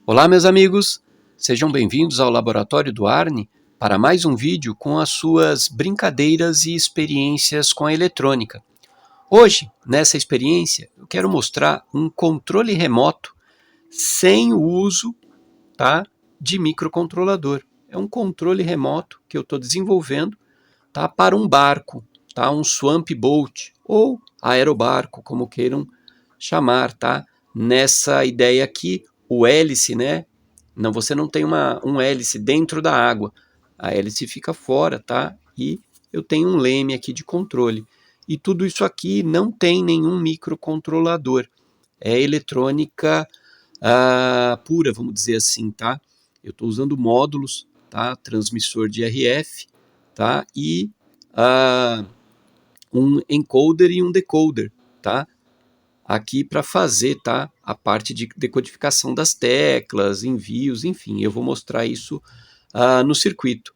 Olá, meus amigos! Sejam bem-vindos ao Laboratório do Arne para mais um vídeo com as suas brincadeiras e experiências com a eletrônica. Hoje, nessa experiência, eu quero mostrar um controle remoto sem o uso, de microcontrolador. É um controle remoto que eu estou desenvolvendo, para um barco, um Swamp Boat ou aerobarco, como queiram chamar, Nessa ideia aqui, o hélice, Não, você não tem um hélice dentro da água. A hélice fica fora, E eu tenho um leme aqui de controle. E tudo isso aqui não tem nenhum microcontrolador. É eletrônica pura, vamos dizer assim, Eu estou usando módulos, transmissor de RF, E um encoder e um decoder, aqui para fazer a parte de decodificação das teclas, envios, enfim, eu vou mostrar isso no circuito.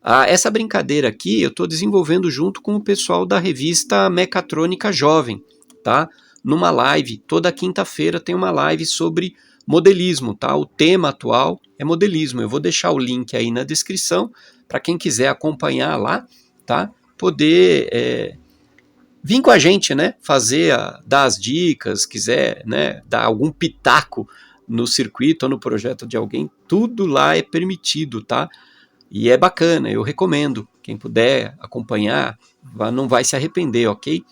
Essa brincadeira aqui eu estou desenvolvendo junto com o pessoal da revista Mecatrônica Jovem, numa live, toda quinta-feira tem uma live sobre modelismo, O tema atual é modelismo, eu vou deixar o link aí na descrição para quem quiser acompanhar lá, poder vir com a gente, dar as dicas, quiser, dar algum pitaco no circuito ou no projeto de alguém, tudo lá é permitido, E é bacana, eu recomendo. Quem puder acompanhar, não vai se arrepender, ok?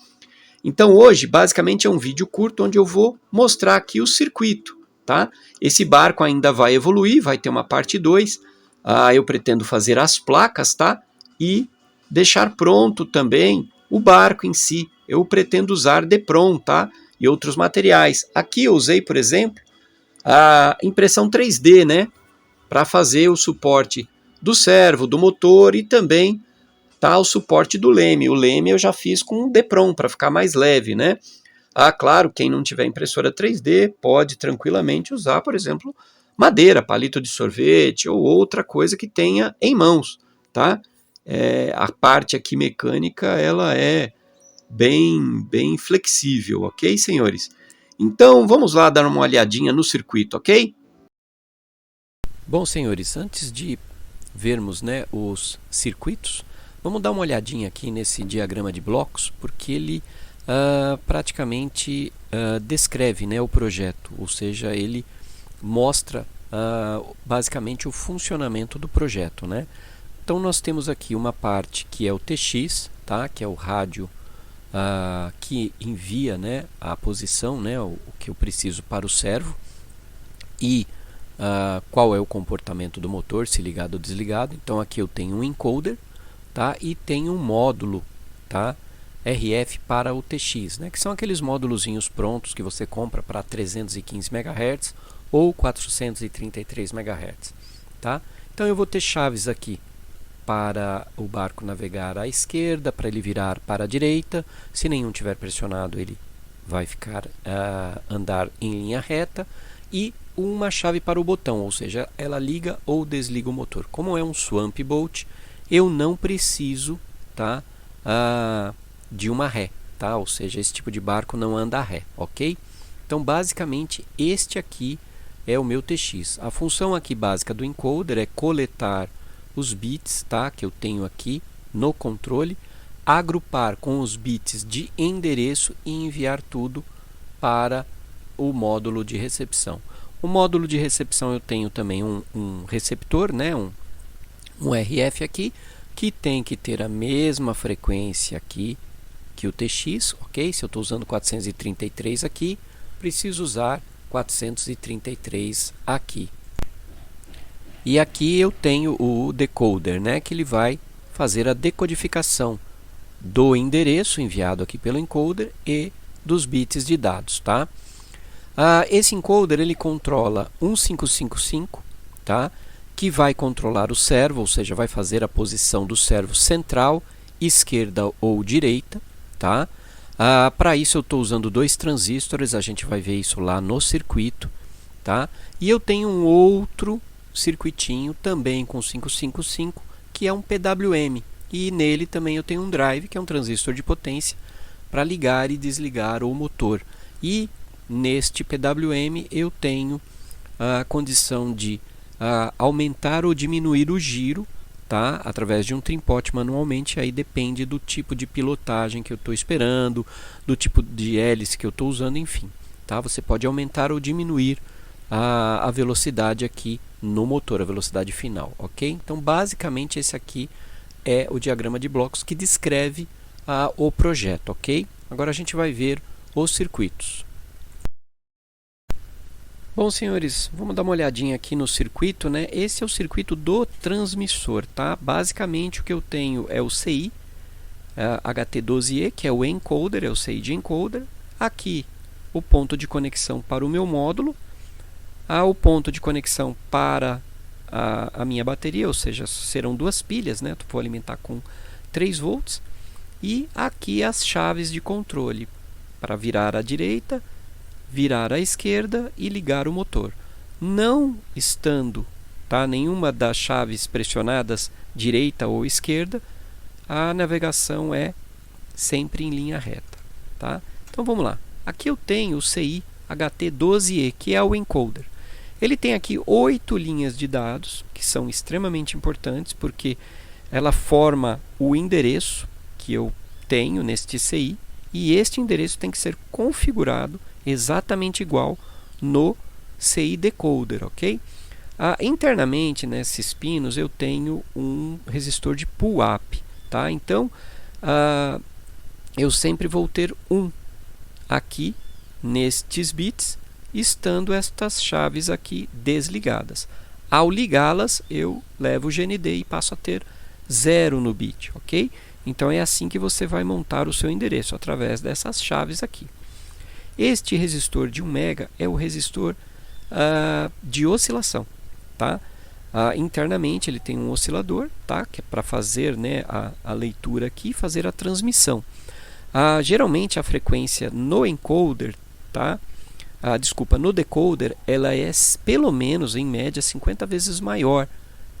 Então hoje, basicamente, é um vídeo curto onde eu vou mostrar aqui o circuito, Esse barco ainda vai evoluir, vai ter uma parte 2. Eu pretendo fazer as placas, E deixar pronto também o barco em si. Eu pretendo usar Depron, e outros materiais. Aqui eu usei, por exemplo, a impressão 3D, para fazer o suporte do servo, do motor e também o suporte do leme. O leme eu já fiz com Depron para ficar mais leve, Claro, quem não tiver impressora 3D pode tranquilamente usar, por exemplo, madeira, palito de sorvete ou outra coisa que tenha em mãos, a parte aqui mecânica ela é bem flexível, ok, senhores? Então vamos lá dar uma olhadinha no circuito, ok? Bom, senhores, antes de vermos os circuitos, vamos dar uma olhadinha aqui nesse diagrama de blocos, porque ele praticamente descreve o projeto, ou seja, ele mostra basicamente o funcionamento do projeto, Então nós temos aqui uma parte que é o TX, que é o rádio que envia a posição, o que eu preciso para o servo, e qual é o comportamento do motor, se ligado ou desligado. Então aqui eu tenho um encoder, e tenho um módulo, RF para o TX, que são aqueles módulozinhos prontos que você compra para 315 MHz ou 433 MHz, Então eu vou ter chaves aqui para o barco navegar à esquerda, para ele virar para a direita. Se nenhum tiver pressionado, ele vai ficar andar em linha reta, e uma chave para o botão, ou seja, ela liga ou desliga o motor. Como é um Swamp Boat, eu não preciso de uma ré, ou seja, esse tipo de barco não anda a ré, ok? Então basicamente este aqui é o meu TX. A função aqui básica do encoder é coletar os bits, que eu tenho aqui no controle, agrupar com os bits de endereço e enviar tudo para o módulo de recepção. O módulo de recepção eu tenho também um receptor, um RF aqui, que tem que ter a mesma frequência aqui que o TX, ok? Se eu estou usando 433 aqui, preciso usar 433 aqui. E aqui eu tenho o decoder, que ele vai fazer a decodificação do endereço enviado aqui pelo encoder e dos bits de dados, esse encoder ele controla 1555, que vai controlar o servo, ou seja, vai fazer a posição do servo central, esquerda ou direita, para isso eu estou usando 2 transistores, a gente vai ver isso lá no circuito, E eu tenho um outro circuitinho também com 555, que é um PWM, e nele também eu tenho um drive, que é um transistor de potência, para ligar e desligar o motor. E neste PWM eu tenho a condição de aumentar ou diminuir o giro, tá? Através de um trimpote manualmente. Aí depende do tipo de pilotagem que eu estou esperando, do tipo de hélice que eu estou usando, enfim. Tá? Você pode aumentar ou diminuir a velocidade aqui no motor, a velocidade final, ok? Então, basicamente, esse aqui é o diagrama de blocos que descreve o projeto, ok? Agora a gente vai ver os circuitos. Bom, senhores, vamos dar uma olhadinha aqui no circuito, né? Esse é o circuito do transmissor, tá? Basicamente, o que eu tenho é o CI HT12E, que é o encoder, é o CI de encoder. Aqui, o ponto de conexão para o meu módulo. O ponto de conexão para a minha bateria, ou seja, serão duas pilhas, né? Vou alimentar com 3 volts. E aqui as chaves de controle para virar à direita, virar à esquerda e ligar o motor. Não estando, tá, nenhuma das chaves pressionadas, direita ou esquerda, a navegação é sempre em linha reta. Tá? Então vamos lá. Aqui eu tenho o CI HT12E, que é o encoder. Ele tem aqui 8 linhas de dados, que são extremamente importantes, porque ela forma o endereço que eu tenho neste CI, e este endereço tem que ser configurado exatamente igual no CI decoder, ok? Internamente, nesses pinos, eu tenho um resistor de pull-up, tá? Então, eu sempre vou ter 1 aqui nestes bits, estando estas chaves aqui desligadas. Ao ligá-las, eu levo o GND e passo a ter 0 no bit, ok? Então é assim que você vai montar o seu endereço, através dessas chaves aqui. Este resistor de 1 mega é o resistor de oscilação, tá? Internamente ele tem um oscilador, tá? Que é para fazer, né, a leitura aqui e fazer a transmissão. Geralmente a frequência no encoder, tá? Desculpa, no decoder, ela é pelo menos, em média, 50 vezes maior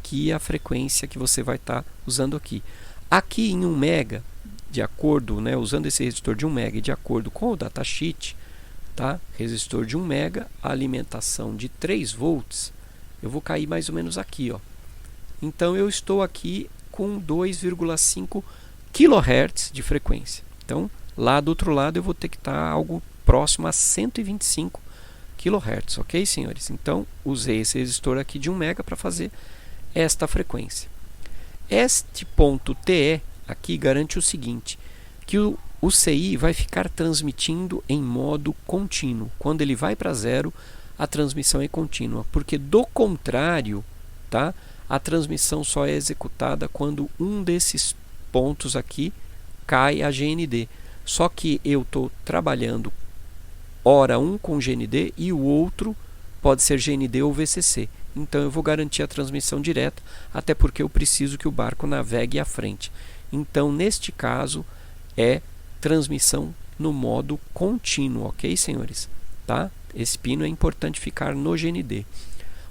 que a frequência que você vai estar usando aqui. Aqui em 1 mega, de acordo, né, usando esse resistor de 1 mega e de acordo com o datasheet, tá? Resistor de 1 mega, alimentação de 3 volts, eu vou cair mais ou menos aqui, ó. Então eu estou aqui com 2,5 kHz de frequência. Então, lá do outro lado eu vou ter que estar algo próximo a 125 kHz, ok, senhores? Então, usei esse resistor aqui de 1 mega para fazer esta frequência. Este ponto TE aqui garante o seguinte, que o CI vai ficar transmitindo em modo contínuo. Quando ele vai para 0, a transmissão é contínua, porque do contrário, tá, a transmissão só é executada quando um desses pontos aqui cai a GND. Só que eu estou trabalhando ora um com GND e o outro pode ser GND ou VCC. Então eu vou garantir a transmissão direta, até porque eu preciso que o barco navegue à frente. Então, neste caso, é transmissão no modo contínuo, ok, senhores? Tá? Esse pino é importante ficar no GND.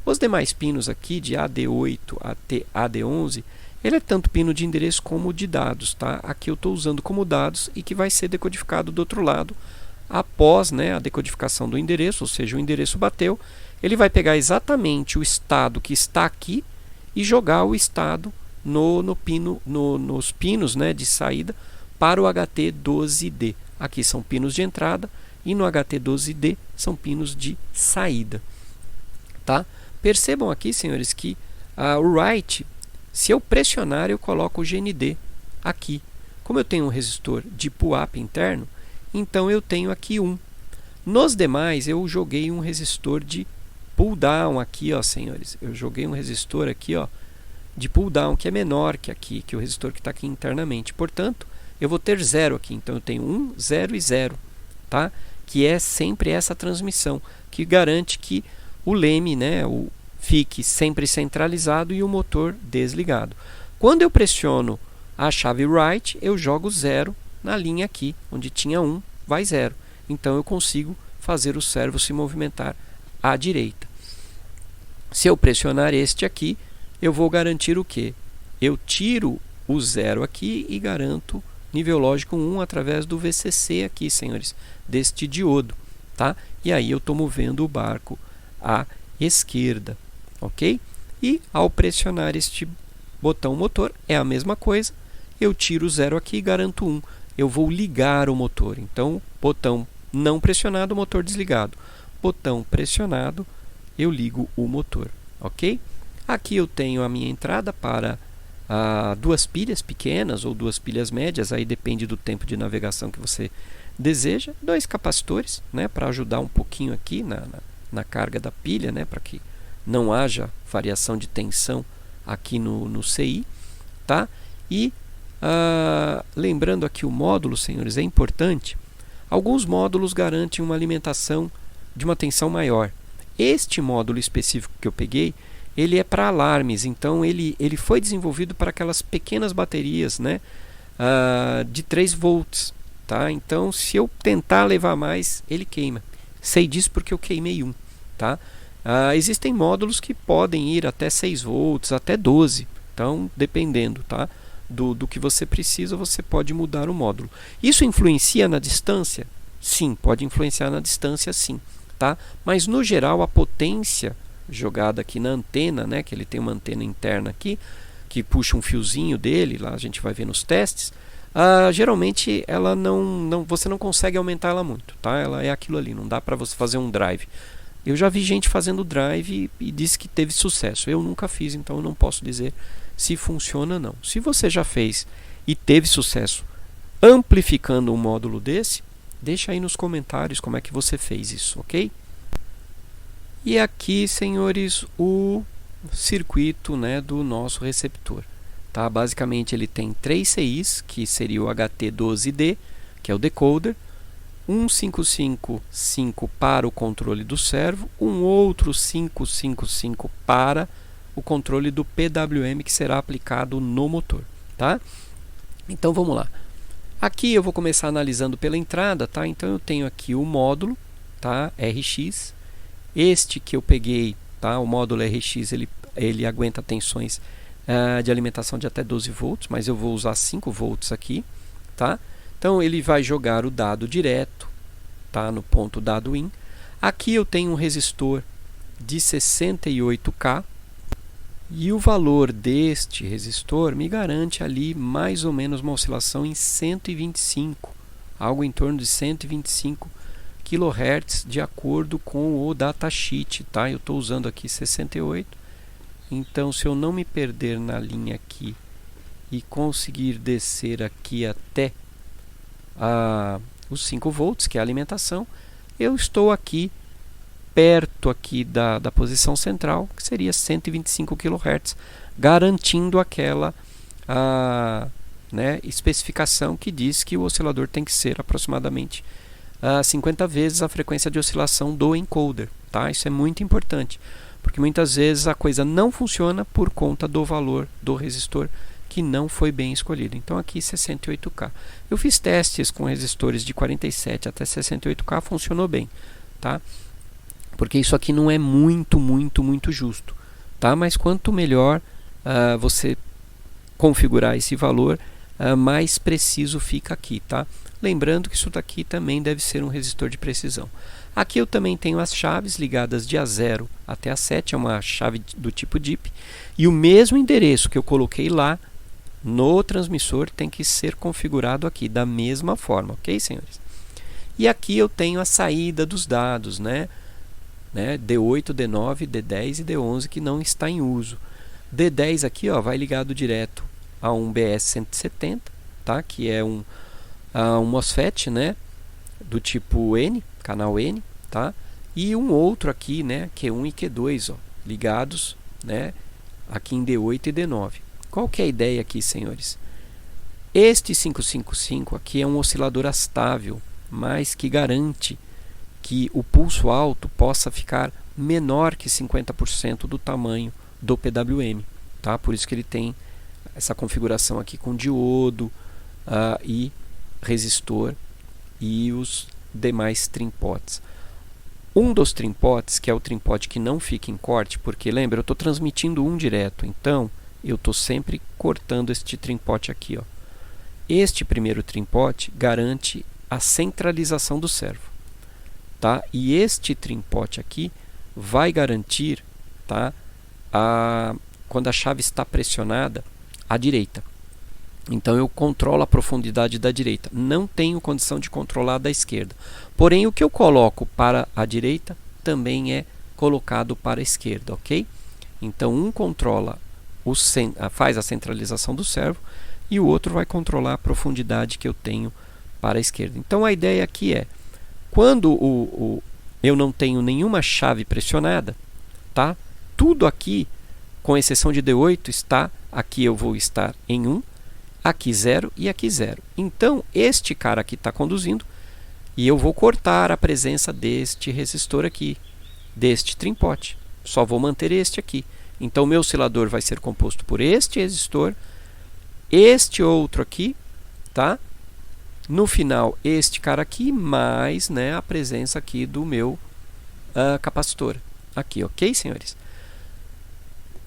Os demais pinos aqui, de AD8 até AD11, ele é tanto pino de endereço como de dados, tá? Aqui eu estou usando como dados e que vai ser decodificado do outro lado após, né, a decodificação do endereço, ou seja, o endereço bateu, ele vai pegar exatamente o estado que está aqui e jogar o estado nos pinos, né, de saída para o HT12D. Aqui são pinos de entrada e no HT12D são pinos de saída. Tá? Percebam aqui, senhores, que o write, se eu pressionar, eu coloco o GND aqui. Como eu tenho um resistor de pull-up interno, então eu tenho aqui 1. Nos demais, eu joguei um resistor de pull-down aqui, ó, senhores. Eu joguei um resistor aqui, ó, de pull-down, que é menor que aqui, que o resistor que está aqui internamente. Portanto, eu vou ter 0 aqui. Então, eu tenho 1, 0 e 0, tá? Que é sempre essa transmissão, que garante que o leme, né, fique sempre centralizado e o motor desligado. Quando eu pressiono a chave write, eu jogo 0 na linha aqui, onde tinha 1, vai 0. Então, eu consigo fazer o servo se movimentar à direita. Se eu pressionar este aqui, eu vou garantir o quê? Eu tiro o 0 aqui e garanto nível lógico 1 através do VCC aqui, senhores, deste diodo, tá? E aí eu estou movendo o barco à esquerda, ok? E ao pressionar este botão motor, é a mesma coisa, eu tiro o 0 aqui e garanto 1. Eu vou ligar o motor. Então, botão não pressionado, motor desligado. Botão pressionado, eu ligo o motor, ok? Aqui eu tenho a minha entrada para duas pilhas pequenas ou duas pilhas médias, aí depende do tempo de navegação que você deseja. 2 capacitores, né, para ajudar um pouquinho aqui na carga da pilha, né, para que não haja variação de tensão aqui no CI, tá? E lembrando aqui o módulo, senhores, é importante. Alguns módulos garantem uma alimentação de uma tensão maior. Este módulo específico que eu peguei, ele é para alarmes, então ele foi desenvolvido para aquelas pequenas baterias, né, de 3 volts. Tá? Então, se eu tentar levar mais, ele queima. Sei disso porque eu queimei um. Tá? Existem módulos que podem ir até 6 volts, até 12. Então, dependendo, tá, do que você precisa, você pode mudar o módulo. Isso influencia na distância? Sim, pode influenciar na distância, sim. Tá? Mas, no geral, a potência jogada aqui na antena, né, que ele tem uma antena interna aqui, que puxa um fiozinho dele, lá a gente vai ver nos testes, geralmente ela você não consegue aumentar ela muito, tá? Ela é aquilo ali, não dá para você fazer um drive. Eu já vi gente fazendo drive e disse que teve sucesso. Eu nunca fiz, então eu não posso dizer se funciona ou não. Se você já fez e teve sucesso amplificando um módulo desse, deixa aí nos comentários como é que você fez isso, ok? E aqui, senhores, o circuito, né, do nosso receptor. Tá? Basicamente ele tem 3 CIs, que seria o HT12D, que é o decoder, um 555 para o controle do servo, um outro 555 para o controle do PWM, que será aplicado no motor. Tá? Então vamos lá. Aqui eu vou começar analisando pela entrada, tá? Então eu tenho aqui o módulo, tá? RX. Este que eu peguei, tá? O módulo RX, ele aguenta tensões de alimentação de até 12 volts, mas eu vou usar 5 volts aqui, tá? Então ele vai jogar o dado direto, tá? No ponto dado in. Aqui eu tenho um resistor de 68K e o valor deste resistor me garante ali mais ou menos uma oscilação em 125, algo em torno de 125 kHz de acordo com o datasheet, tá? Eu estou usando aqui 68, então se eu não me perder na linha aqui e conseguir descer aqui até os 5 volts, que é a alimentação, eu estou aqui perto aqui da posição central, que seria 125 kHz, garantindo aquela né, especificação que diz que o oscilador tem que ser aproximadamente 50 vezes a frequência de oscilação do encoder, tá? Isso é muito importante, porque muitas vezes a coisa não funciona por conta do valor do resistor que não foi bem escolhido. Então aqui 68K. Eu fiz testes com resistores de 47 até 68K, funcionou bem, tá? Porque isso aqui não é muito justo, tá? Mas quanto melhor você configurar esse valor, mais preciso fica aqui, tá? Lembrando que isso daqui também deve ser um resistor de precisão. Aqui eu também tenho as chaves ligadas de A0 até A7, é uma chave do tipo DIP. E o mesmo endereço que eu coloquei lá no transmissor tem que ser configurado aqui da mesma forma, ok, senhores? E aqui eu tenho a saída dos dados, né? D8, D9, D10 e D11 que não está em uso. D10 aqui, ó, vai ligado direto a um BS170, tá? Que é um MOSFET, né, do tipo N, canal N, tá? E um outro aqui, né, Q1 e Q2, ó, ligados, né, aqui em D8 e D9. Qual que é a ideia aqui, senhores? Este 555 aqui é um oscilador estável, mas que garante que o pulso alto possa ficar menor que 50% do tamanho do PWM, tá? Por isso que ele tem essa configuração aqui com diodo e resistor e os demais trimpotes. Um dos trimpotes, que é o trimpote que não fica em corte, porque lembra, eu estou transmitindo um direto, então eu estou sempre cortando este trimpote aqui, ó. Este primeiro trimpote garante a centralização do servo, tá? E este trimpote aqui vai garantir, tá, quando a chave está pressionada, à direita. Então eu controlo a profundidade da direita. Não tenho condição de controlar da esquerda. Porém, o que eu coloco para a direita também é colocado para a esquerda, ok? Então um controla, faz a centralização do servo, e o outro vai controlar a profundidade que eu tenho para a esquerda. Então a ideia aqui é, quando eu não tenho nenhuma chave pressionada, tá? Tudo aqui, com exceção de D8, está, aqui eu vou estar em 1, aqui 0 e aqui 0. Então este cara aqui está conduzindo, e eu vou cortar a presença deste resistor aqui, deste trimpote. Só vou manter este aqui. Então meu oscilador vai ser composto por este resistor, este outro aqui, tá? No final, este cara aqui, mais, né, a presença aqui do meu capacitor. Aqui, ok, senhores?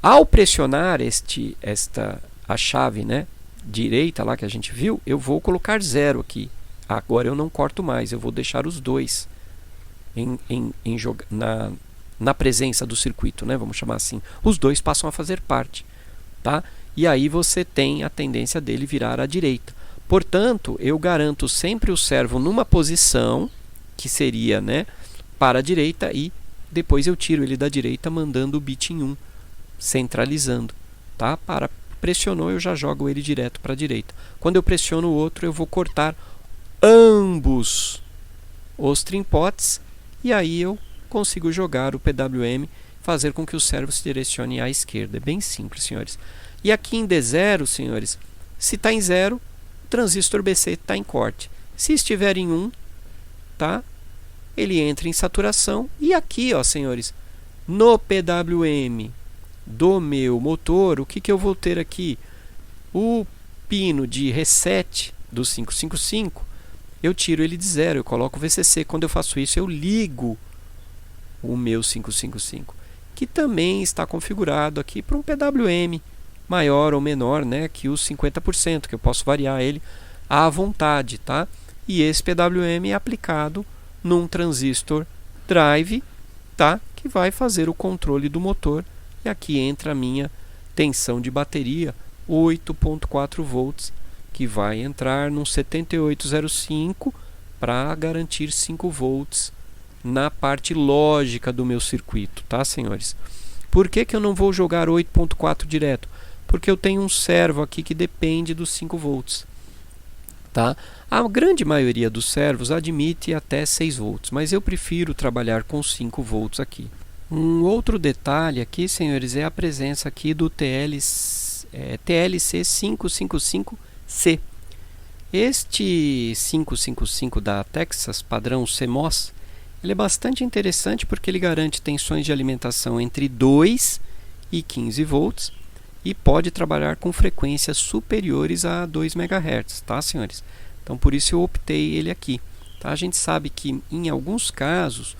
Ao pressionar a chave, né, direita lá que a gente viu, eu vou colocar 0 aqui. Agora eu não corto mais, eu vou deixar os dois na presença do circuito, né, vamos chamar assim. Os dois passam a fazer parte, tá? E aí você tem a tendência dele virar à direita. Portanto, eu garanto sempre o servo numa posição que seria, né, para a direita, e depois eu tiro ele da direita mandando o bit em 1, centralizando, tá? Pressionou, eu já jogo ele direto para a direita. Quando eu pressiono o outro, eu vou cortar ambos os trimpotes, e aí eu consigo jogar o PWM, fazer com que o servo se direcione à esquerda. É bem simples, senhores. E aqui em D0, senhores, se está em 0, o transistor BC está em corte. Se estiver em 1, tá? Ele entra em saturação. E aqui, ó, senhores, no PWM do meu motor, o que eu vou ter aqui? O pino de reset do 555, eu tiro ele de 0, eu coloco o VCC. Quando eu faço isso, eu ligo o meu 555, que também está configurado aqui para um PWM maior ou menor, né, que os 50%, que eu posso variar ele à vontade, tá? E esse PWM é aplicado num transistor drive, tá, que vai fazer o controle do motor. E aqui entra a minha tensão de bateria, 8.4 volts, que vai entrar num 7805 para garantir 5 volts na parte lógica do meu circuito, tá, senhores? Por que eu não vou jogar 8.4 direto? Porque eu tenho um servo aqui que depende dos 5 volts. Tá? A grande maioria dos servos admite até 6 volts, mas eu prefiro trabalhar com 5 volts aqui. Um outro detalhe aqui, senhores, é a presença aqui do TLC555C. Este 555 da Texas, padrão CMOS, ele é bastante interessante porque ele garante tensões de alimentação entre 2 e 15 volts e pode trabalhar com frequências superiores a 2 MHz, tá, senhores? Então, por isso eu optei ele aqui. Tá? A gente sabe que, em alguns casos,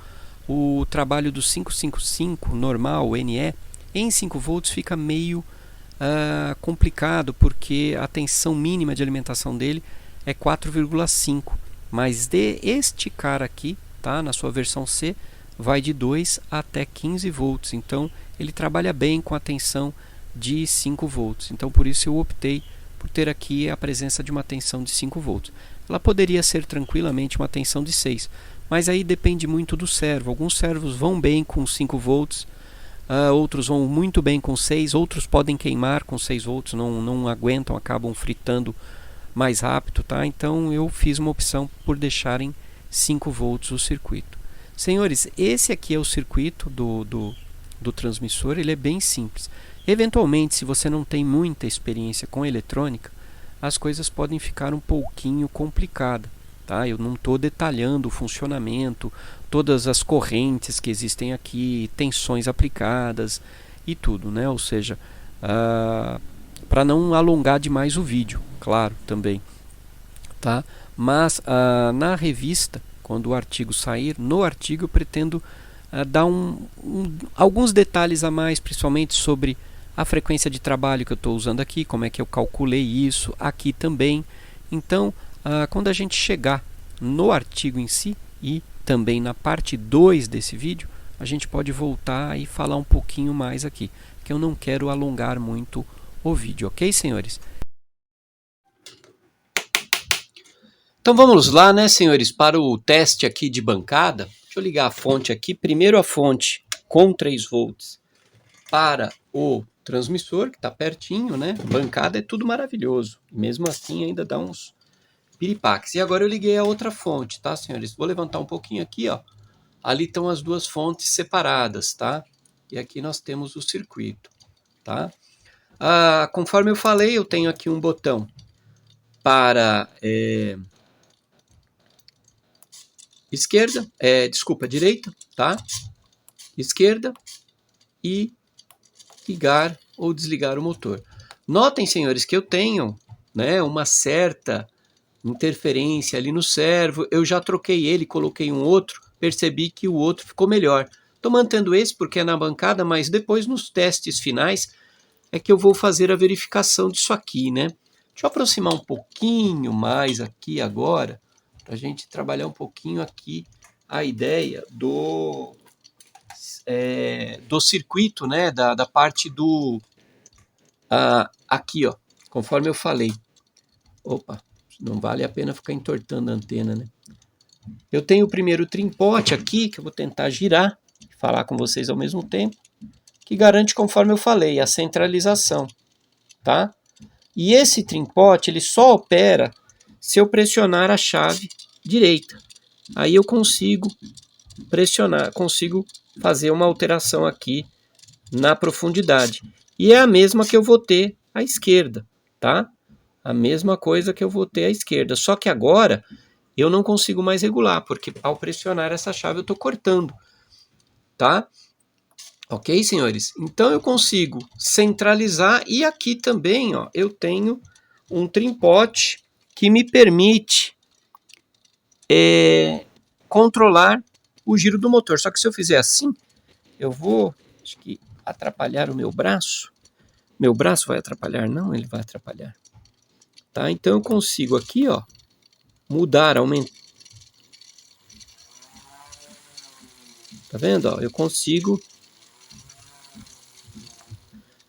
o trabalho do 555 normal, o NE, em 5 volts fica meio complicado, porque a tensão mínima de alimentação dele é 4,5, mas este cara aqui, tá, na sua versão C, vai de 2 até 15 volts. Então, ele trabalha bem com a tensão de 5 volts. Então, por isso eu optei por ter aqui a presença de uma tensão de 5 volts. Ela poderia ser tranquilamente uma tensão de 6, mas aí depende muito do servo. Alguns servos vão bem com 5 volts, outros vão muito bem com 6, outros podem queimar com 6 volts, não aguentam, acabam fritando mais rápido, tá? Então eu fiz uma opção por deixar em 5 volts o circuito. Senhores, esse aqui é o circuito do transmissor. Ele é bem simples. Eventualmente, se você não tem muita experiência com eletrônica, as coisas podem ficar um pouquinho complicadas, tá? Eu não estou detalhando o funcionamento, todas as correntes que existem aqui, tensões aplicadas e tudo, né? Ou seja, para não alongar demais o vídeo, claro, também, tá? Mas na revista, quando o artigo sair, no artigo eu pretendo dar alguns detalhes a mais, principalmente sobre a frequência de trabalho que eu estou usando aqui, como é que eu calculei isso aqui também. Então, quando a gente chegar no artigo em si e também na parte 2 desse vídeo, a gente pode voltar e falar um pouquinho mais aqui, que eu não quero alongar muito o vídeo, ok, senhores? Então vamos lá, né, senhores, para o teste aqui de bancada. Deixa eu ligar a fonte aqui. Primeiro a fonte com 3 volts para o transmissor, que está pertinho, né? Bancada é tudo maravilhoso. Mesmo assim ainda dá uns piripaques. E agora eu liguei a outra fonte, tá, senhores? Vou levantar um pouquinho aqui, ó. Ali estão as duas fontes separadas, tá? E aqui nós temos o circuito, tá? Conforme eu falei, eu tenho aqui um botão para direita, tá? Esquerda e ligar ou desligar o motor. Notem, senhores, que eu tenho, né, uma certa interferência ali no servo. Eu já troquei ele, coloquei um outro, percebi que o outro ficou melhor. Estou mantendo esse porque é na bancada, mas depois nos testes finais é que eu vou fazer a verificação disso aqui, né? Deixa eu aproximar um pouquinho mais aqui agora, para a gente trabalhar um pouquinho aqui a ideia do circuito, né? Da parte do... aqui, ó, conforme eu falei. Opa, não vale a pena ficar entortando a antena, né? Eu tenho o primeiro trimpote aqui, que eu vou tentar girar, falar com vocês ao mesmo tempo, que garante, conforme eu falei, a centralização, tá? E esse trimpote, ele só opera se eu pressionar a chave direita. Aí eu consigo pressionar, consigo fazer uma alteração aqui na profundidade. E é a mesma que eu vou ter à esquerda, tá? A mesma coisa que eu vou ter à esquerda. Só que agora eu não consigo mais regular, porque ao pressionar essa chave eu estou cortando, tá? Ok, senhores? Então eu consigo centralizar e aqui também, ó, eu tenho um trimpote que me permite controlar o giro do motor. Só que se eu fizer assim, eu vou, acho que, atrapalhar o meu braço. Meu braço vai atrapalhar? Não, ele vai atrapalhar. Tá? Então eu consigo aqui, ó, mudar, aumentar. Tá vendo? Ó, eu consigo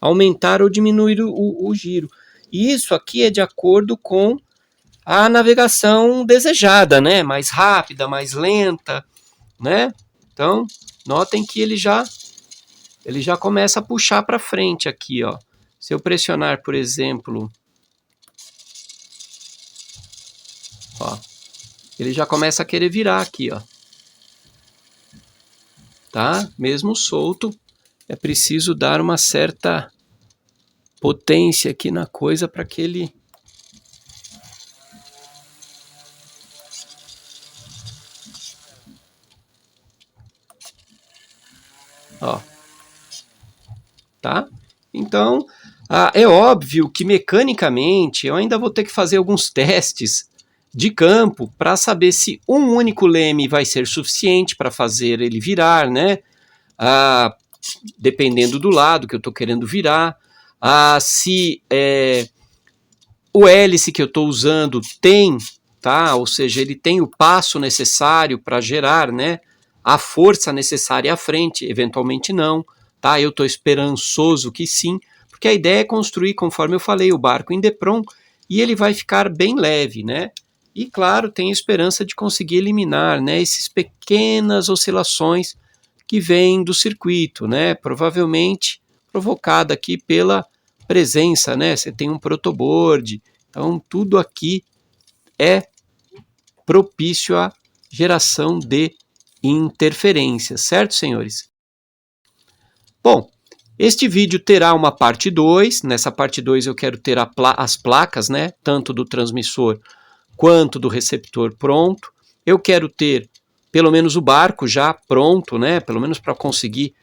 aumentar ou diminuir o giro. E isso aqui é de acordo com a navegação desejada, né? Mais rápida, mais lenta, né? Então, notem que ele já começa a puxar para frente aqui, ó. Se eu pressionar, por exemplo, ó, ele já começa a querer virar aqui, ó. Tá? Mesmo solto, é preciso dar uma certa potência aqui na coisa para que ele... Ó. Tá? Então, é óbvio que mecanicamente eu ainda vou ter que fazer alguns testes de campo para saber se um único leme vai ser suficiente para fazer ele virar, né? Dependendo do lado que eu estou querendo virar, se o hélice que eu estou usando tem, tá? Ou seja, ele tem o passo necessário para gerar, né, a força necessária à frente, eventualmente não, tá? Eu estou esperançoso que sim, porque a ideia é construir, conforme eu falei, o barco em Depron e ele vai ficar bem leve, né? E claro, tem a esperança de conseguir eliminar, né, essas pequenas oscilações que vêm do circuito, né? Provavelmente provocada aqui pela presença, né? Você tem um protoboard, então tudo aqui é propício à geração de interferências, certo, senhores? Bom, este vídeo terá uma parte 2, nessa parte 2 eu quero ter as placas, né? Tanto do transmissor quanto do receptor pronto. Eu quero ter pelo menos o barco já pronto, né? Pelo menos para conseguir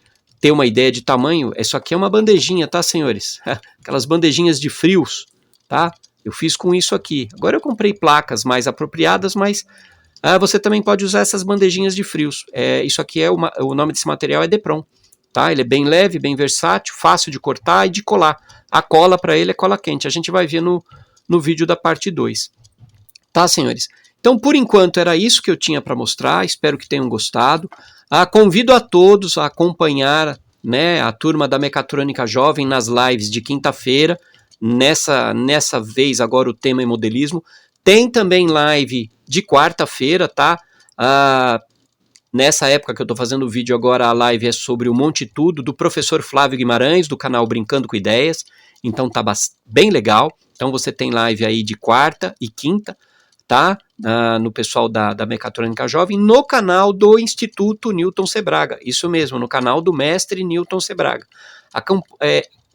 ter uma ideia de tamanho. Isso aqui é uma bandejinha, tá, senhores? Aquelas bandejinhas de frios, tá? Eu fiz com isso aqui. Agora eu comprei placas mais apropriadas, mas você também pode usar essas bandejinhas de frios. Isso aqui o nome desse material é Depron, tá? Ele é bem leve, bem versátil, fácil de cortar e de colar. A cola para ele é cola quente. A gente vai ver no vídeo da parte 2. Tá, senhores? Então, por enquanto, era isso que eu tinha para mostrar, espero que tenham gostado. Convido a todos a acompanhar, né, a turma da Mecatrônica Jovem nas lives de quinta-feira, nessa vez agora o tema é modelismo. Tem também live de quarta-feira, tá? Nessa época que eu estou fazendo o vídeo agora, a live é sobre o Monte Tudo, do professor Flávio Guimarães, do canal Brincando com Ideias, então tá bem legal. Então você tem live aí de quarta e quinta, tá? No pessoal da Mecatrônica Jovem, no canal do Instituto Newton Sebraga, isso mesmo, no canal do mestre Newton Sebraga.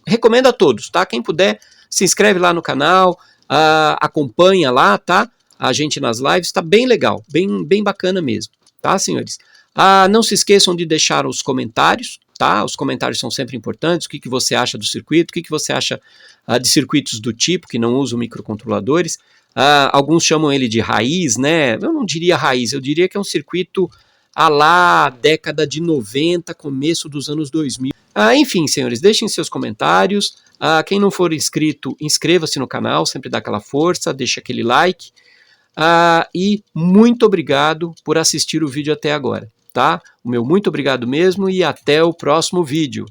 Recomendo a todos, tá? Quem puder, se inscreve lá no canal, acompanha lá, tá? A gente nas lives, tá bem legal, bem bacana mesmo, tá, senhores? Não se esqueçam de deixar os comentários, tá? Os comentários são sempre importantes, o que você acha do circuito, o que você acha de circuitos do tipo, que não usam microcontroladores. Alguns chamam ele de raiz, né? Eu não diria raiz, eu diria que é um circuito à lá década de 90, começo dos anos 2000. Enfim, senhores, deixem seus comentários. Quem não for inscrito, inscreva-se no canal, sempre dá aquela força, deixa aquele like. E muito obrigado por assistir o vídeo até agora, tá? O meu muito obrigado mesmo e até o próximo vídeo.